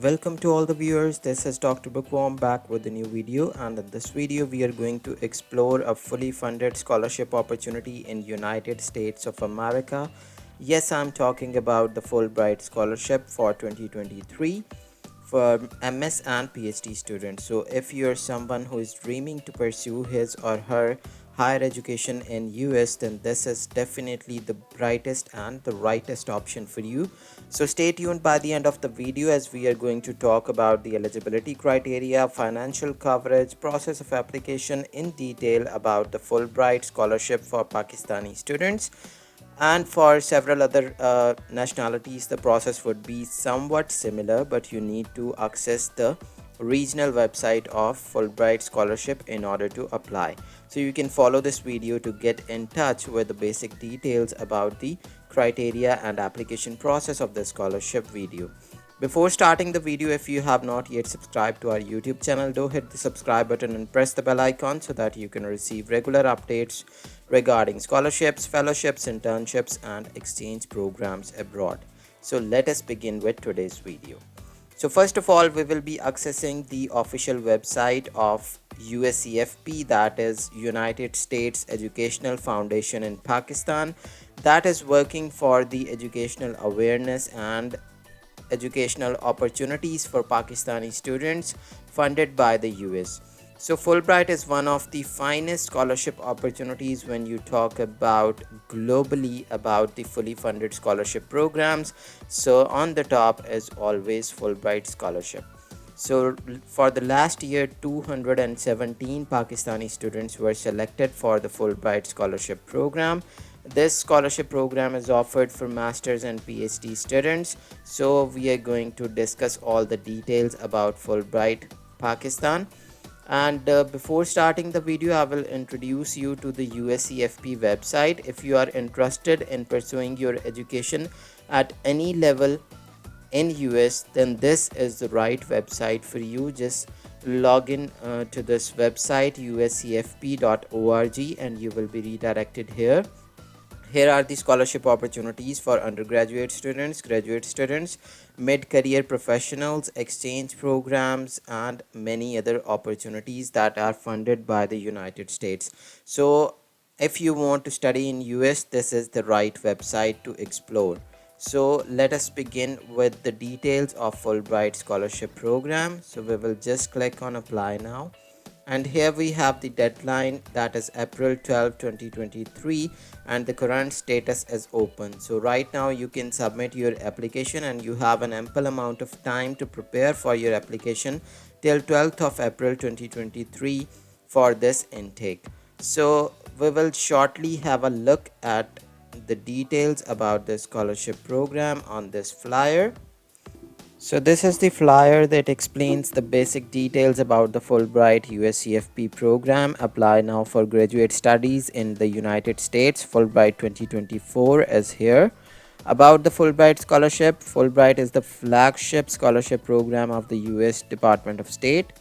Welcome to all the viewers. This is Dr. Bookworm back with a new video, and in this video we are going to explore a fully funded scholarship opportunity in United States of America. Yes, I'm talking about the Fulbright Scholarship for 2023 for MS and PhD students. So if you're someone who is dreaming to pursue his or her higher education in US, then this is definitely the brightest and the rightest option for you. So stay tuned by the end of the video as we are going to talk about the eligibility criteria, financial coverage, process of application in detail about the Fulbright scholarship for Pakistani students, and for several other nationalities the process would be somewhat similar, but you need to access the regional website of Fulbright scholarship in order to apply. So you can follow this video to get in touch with the basic details about the criteria and application process of the scholarship video. Before starting the video, if you have not yet subscribed to our YouTube channel, do hit the subscribe button and press the bell icon so that you can receive regular updates regarding scholarships, fellowships, internships, and exchange programs abroad. So let us begin with today's video. So first of all, we will be accessing the official website of USEFP, that is United States Educational Foundation in Pakistan, that is working for the educational awareness and educational opportunities for Pakistani students funded by the US. So Fulbright is one of the finest scholarship opportunities when you talk about globally about the fully funded scholarship programs. So on the top is always Fulbright scholarship. So for the last year, 217 Pakistani students were selected for the Fulbright scholarship program. This scholarship program is offered for masters and PhD students. So we are going to discuss all the details about Fulbright Pakistan. And before starting the video, I will introduce you to the USEFP website. If you are interested in pursuing your education at any level in US, then this is the right website for you. Just log in to this website uscfp.org and you will be redirected here. Here are the scholarship opportunities for undergraduate students, graduate students, mid-career professionals, exchange programs, and many other opportunities that are funded by the United States. So if you want to study in US, this is the right website to explore. So let us begin with the details of Fulbright scholarship program. So we will just click on apply now. And here we have the deadline, that is April 12, 2023, and the current status is open. So right now you can submit your application and you have an ample amount of time to prepare for your application till 12th of April 2023 for this intake. So we will shortly have a look at the details about the scholarship program on this flyer. So this is the flyer that explains the basic details about the Fulbright USCFP program. Apply now for graduate studies in the United States. Fulbright 2024 is here. About the Fulbright scholarship, Fulbright is the flagship scholarship program of the US Department of State.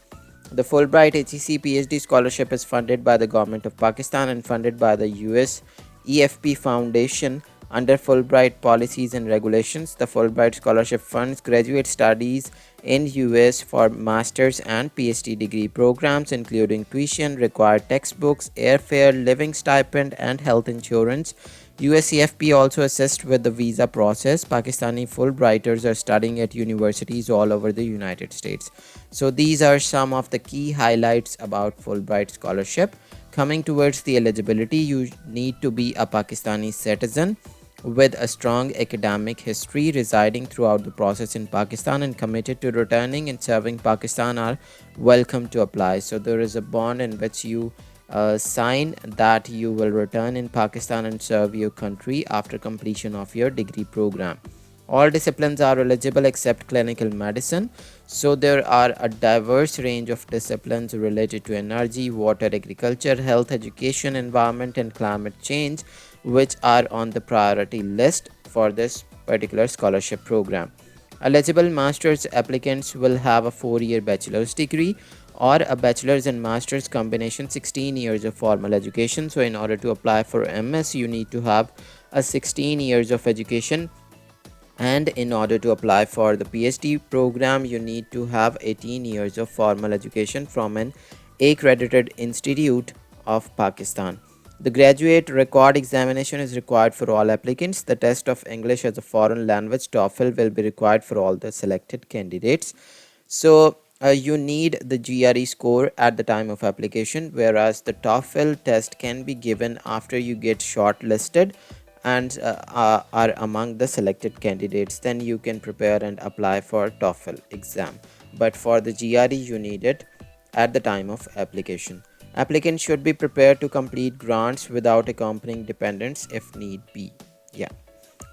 The Fulbright HEC PhD scholarship is funded by the government of Pakistan and funded by the US EFP Foundation. Under Fulbright policies and regulations, the Fulbright Scholarship funds graduate studies in US for master's and PhD degree programs, including tuition, required textbooks, airfare, living stipend, and health insurance. USCFP also assists with the visa process. Pakistani Fulbrighters are studying at universities all over the United States. So these are some of the key highlights about Fulbright scholarship. Coming towards the eligibility, you need to be a Pakistani citizen with a strong academic history, residing throughout the process in Pakistan, and committed to returning and serving Pakistan are welcome to apply. So there is a bond in which you sign that you will return in Pakistan and serve your country after completion of your degree program. All disciplines are eligible except clinical medicine. So there are a diverse range of disciplines related to energy, water, agriculture, health, education, environment, and climate change, which are on the priority list for this particular scholarship program. Eligible master's applicants will have a 4-year bachelor's degree or a bachelor's and master's combination, 16 years of formal education. So in order to apply for MS, you need to have a 16 years of education And in order to apply for the PhD program, you need to have 18 years of formal education from an accredited institute of Pakistan. The graduate record examination is required for all applicants. The test of English as a foreign language TOEFL will be required for all the selected candidates. So you need the GRE score at the time of application, whereas the TOEFL test can be given after you get shortlisted and are among the selected candidates. Then you can prepare and apply for TOEFL exam. But for the GRE, you need it at the time of application. Applicants should be prepared to complete grants without accompanying dependents if need be. Yeah.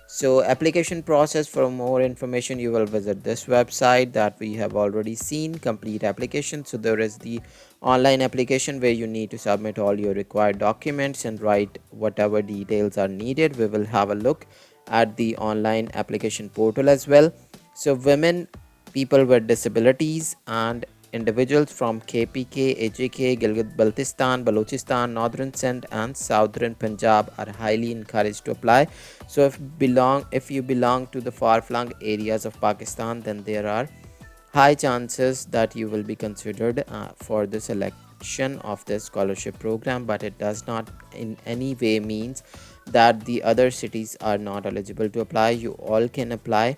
So application process, for more information you will visit this website that we have already seen, complete application. So there is the online application where you need to submit all your required documents and write whatever details are needed. We will have a look at the online application portal as well. So women, people with disabilities and individuals from KPK, AJK, Gilgit-Baltistan, Balochistan, Northern Sindh and Southern Punjab are highly encouraged to apply. So if you belong to the far-flung areas of Pakistan, then there are high chances that you will be considered for the selection of this scholarship program, but it does not in any way means that the other cities are not eligible to apply. You all can apply,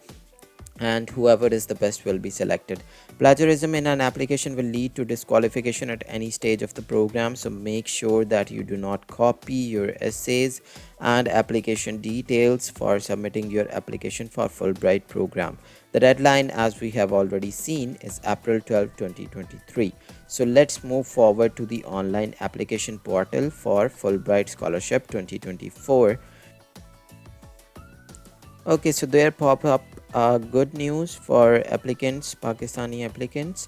and whoever is the best will be selected. Plagiarism in an application will lead to disqualification at any stage of the program, so make sure that you do not copy your essays and application details for submitting your application for Fulbright program. The deadline, as we have already seen, is April 12, 2023. So let's move forward to the online application portal for Fulbright Scholarship 2024. Okay, so there pop up good news for applicants, Pakistani applicants.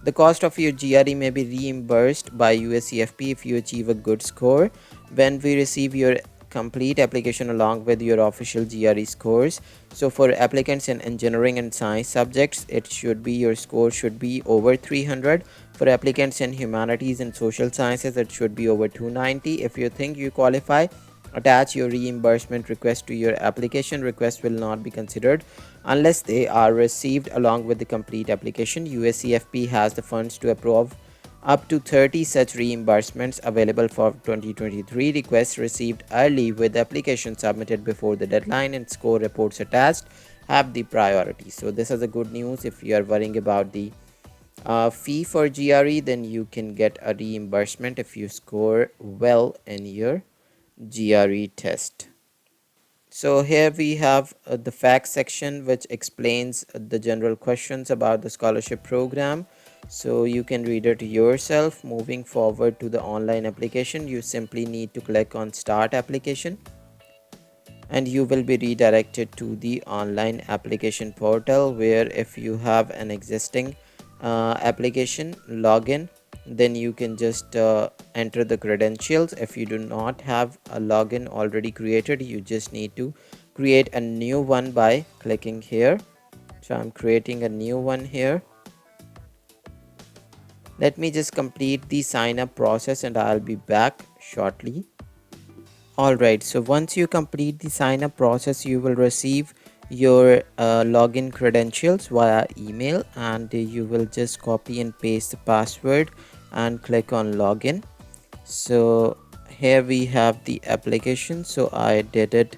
The cost of your GRE may be reimbursed by USCFP if you achieve a good score when we receive your complete application along with your official GRE scores. So for applicants in engineering and science subjects, it should be your score should be over 300. For applicants in humanities and social sciences, it should be over 290. If you think you qualify, attach your reimbursement request to your application. Request will not be considered unless they are received along with the complete application. USCFP has the funds to approve up to 30 such reimbursements available for 2023. Requests received early with application submitted before the deadline and score reports attached have the priority. So this is a good news. If you are worrying about the fee for GRE, then you can get a reimbursement if you score well in your GRE test. So here we have the facts section, which explains the general questions about the scholarship program. So you can read it yourself. Moving forward to the online application, you simply need to click on start application and you will be redirected to the online application portal, where if you have an existing application login, then you can just enter the credentials. If you do not have a login already created, you just need to create a new one by clicking here. So I'm creating a new one here. Let me just complete the sign up process and I'll be back shortly. Alright, so once you complete the sign up process, you will receive your login credentials via email, and you will just copy and paste the password and click on login. So here we have the application. So I did it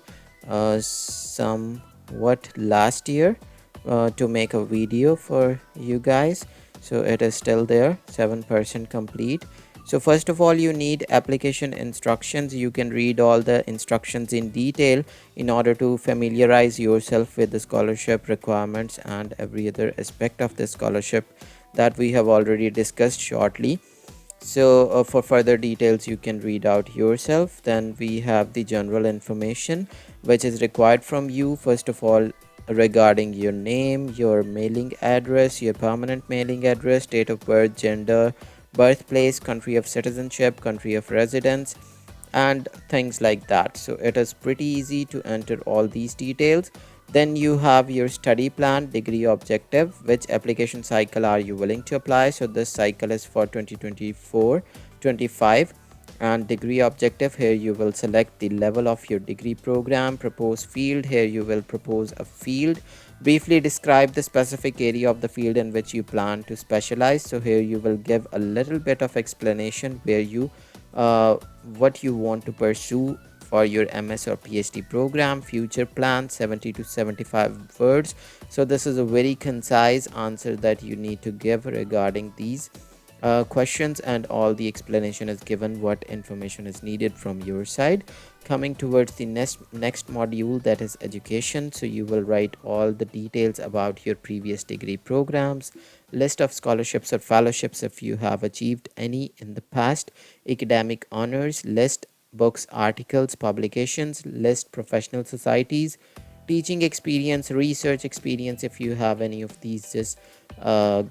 somewhat last year to make a video for you guys. So it is still there, 7% complete. So first of all, you need application instructions. You can read all the instructions in detail in order to familiarize yourself with the scholarship requirements and every other aspect of the scholarship that we have already discussed shortly. So for further details, you can read out yourself. Then we have the general information which is required from you. First of all, regarding your name, your mailing address, your permanent mailing address, date of birth, gender, birthplace, country of citizenship, country of residence, and things like that. So it is pretty easy to enter all these details. Then you have your study plan, degree objective, which application cycle are you willing to apply. So this cycle is for 2024-25, And degree objective, here you will select the level of your degree program. Propose field, here you will propose a field. Briefly describe the specific area of the field in which you plan to specialize. So here you will give a little bit of explanation where you uh, what you want to pursue for your MS or PhD program. Future plan, 70 to 75 words. So this is a very concise answer that you need to give regarding these questions, and all the explanation is given what information is needed from your side. Coming towards the next module, that is education. So you will write all the details about your previous degree programs, list of scholarships or fellowships if you have achieved any in the past, academic honors list, books, articles, publications list, professional societies, teaching experience, research experience if you have any of these. Just uh,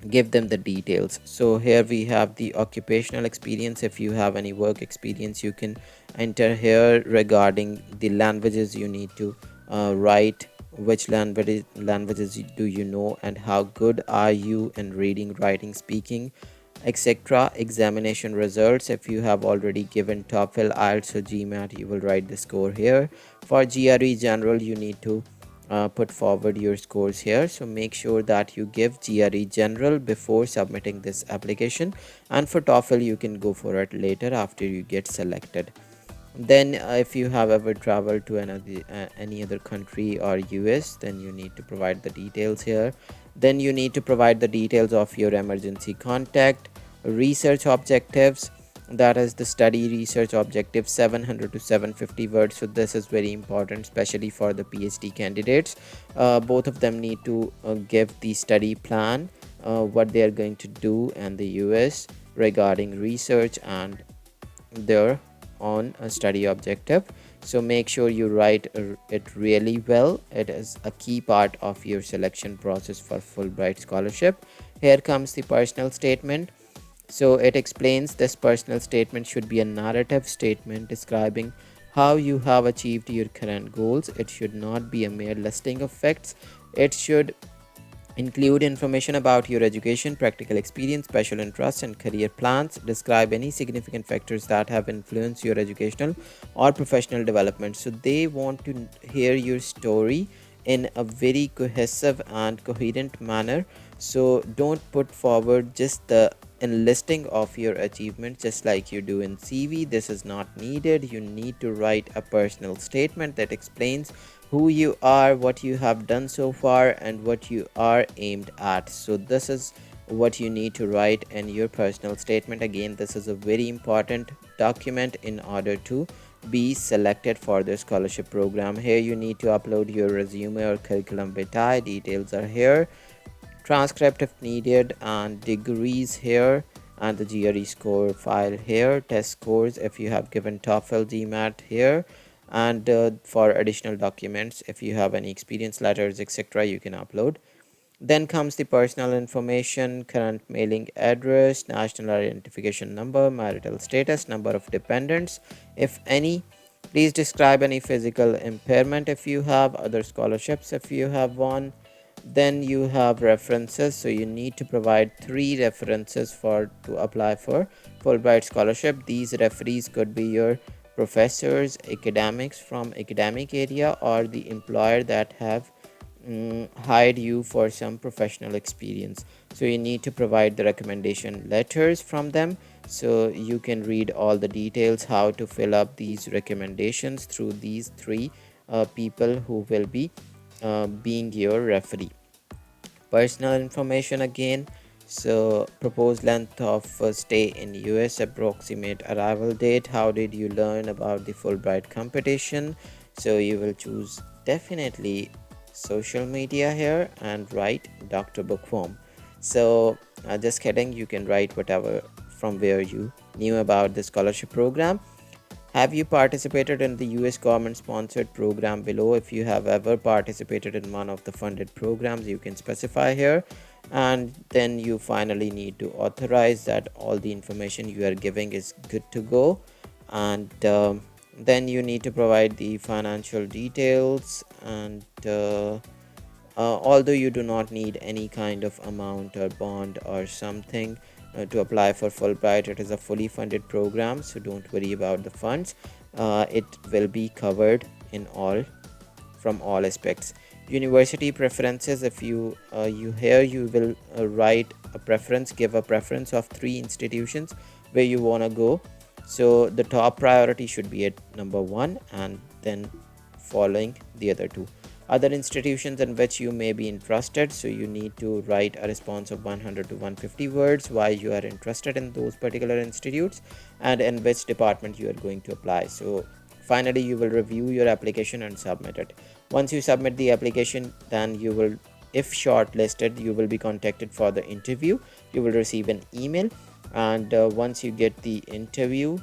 give them the details. So here we have the occupational experience. If you have any work experience, you can enter here. Regarding the languages, you need to write which languages do you know, and how good are you in reading, writing, speaking, etc. Examination results, if you have already given TOEFL, IELTS or GMAT, you will write the score here. For GRE general, you need to put forward your scores here. So make sure that you give GRE general before submitting this application, and for TOEFL you can go for it later after you get selected. Then if you have ever traveled to any other country or US, then you need to provide the details here. Then you need to provide the details of your emergency contact, research objectives, that is the study research objective, 700 to 750 words. So this is very important, especially for the PhD candidates. Both of them need to give the study plan, what they are going to do in the US regarding research and their on a study objective. So make sure you write it really well. It is a key part of your selection process for Fulbright scholarship. Here comes the personal statement. So it explains this personal statement should be a narrative statement describing how you have achieved your current goals. It should not be a mere listing of facts. It should include information about your education, practical experience, special interests, and career plans. Describe any significant factors that have influenced your educational or professional development. So they want to hear your story in a very cohesive and coherent manner. So don't put forward just the enlisting of your achievements just like you do in CV. This is not needed. You need to write a personal statement that explains who you are, what you have done so far, and what you are aimed at. So this is what you need to write in your personal statement. Again, this is a very important document in order to be selected for the scholarship program. Here you need to upload your resume or curriculum vitae. Details are here, transcript if needed, and degrees here, and the GRE score file here, test scores if you have given TOEFL, GMAT here, and for additional documents if you have any experience letters, etc., you can upload. Then comes the personal information, current mailing address, national identification number, marital status, number of dependents if any. Please describe any physical impairment if you have, other scholarships if you have one. Then you have references, so you need to provide 3 references for to apply for Fulbright scholarship. These referees could be your professors, academics from academic area, or the employer that have hired you for some professional experience. So you need to provide the recommendation letters from them. So you can read all the details how to fill up these recommendations through these 3 people who will be being your referee. Personal information again, so proposed length of stay in US, approximate arrival date, how did you learn about the Fulbright competition. So you will choose definitely social media here and write Dr. Bookworm. So just kidding, you can write whatever from where you knew about the scholarship program. Have you participated in the US government sponsored program below? If you have ever participated in one of the funded programs, you can specify here. And then you finally need to authorize that all the information you are giving is good to go. And then you need to provide the financial details. And although you do not need any kind of amount or bond or something, to apply for Fulbright. It is a fully funded program, so don't worry about the funds. It will be covered in all from all aspects. University preferences, if you here you will write a preference, give a preference of 3 institutions where you want to go. So the top priority should be at number 1, and then following the other 2 other institutions in which you may be interested. So you need to write a response of 100 to 150 words why you are interested in those particular institutes and in which department you are going to apply. So finally you will review your application and submit it. Once you submit the application, then you will, if shortlisted, you will be contacted for the interview. You will receive an email, and once you get the interview,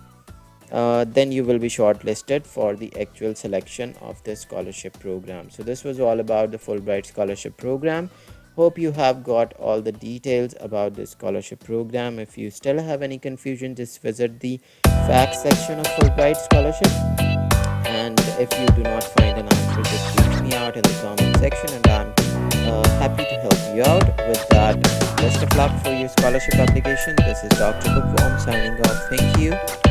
then you will be shortlisted for the actual selection of the scholarship program. So this was all about the Fulbright Scholarship Program. Hope you have got all the details about the scholarship program. If you still have any confusion, just visit the facts section of Fulbright Scholarship, and if you do not find an answer, just reach me out in the comment section, and I'm happy to help you out with that. Best of luck for your scholarship application. This is Dr. Bookworm signing off. Thank you.